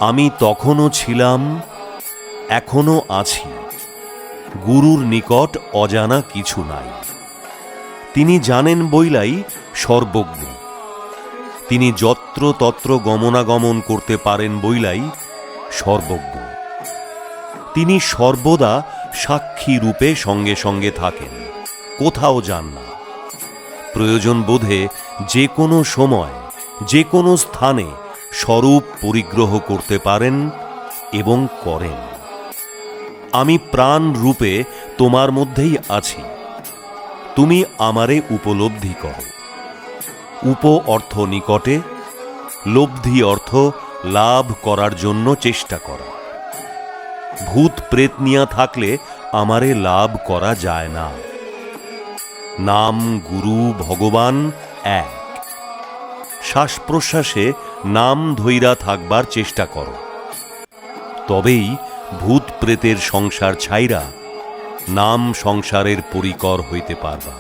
আমি তখনও ছিলাম, এখনো আছি। গুরুর নিকট অজানা কিছু নাই। তিনি জানেন বইলাই সর্বজ্ঞ। তিনি যত্র তত্র গমনাগমন করতে পারেন বইলাই সর্বজ্ঞ। তিনি সর্বদা সাক্ষী রূপে সঙ্গে সঙ্গে থাকেন, কোথাও যান না। প্রয়োজন বোধে যে কোনো সময় যে কোনো স্থানে স্বরূপ পরিগ্রহ করতে পারেন এবং করেন। আমি প্রাণ রূপে তোমার মধ্যেই আছি। তুমি আমারে উপলব্ধি করো। উপ অর্থ নিকটে, লব্ধি অর্থ লাভ করার জন্য চেষ্টা করা। ভূত প্রেত নিয়া থাকলে আমারে লাভ করা যায় না। নাম, গুরু, ভগবান এক। শ্বাস প্রশ্বাসে নাম ধইরা থাকবার চেষ্টা করো, তবেই ভূত প্রেতের সংসার ছাইরা নাম সংসারের পরিকর হইতে পারবা।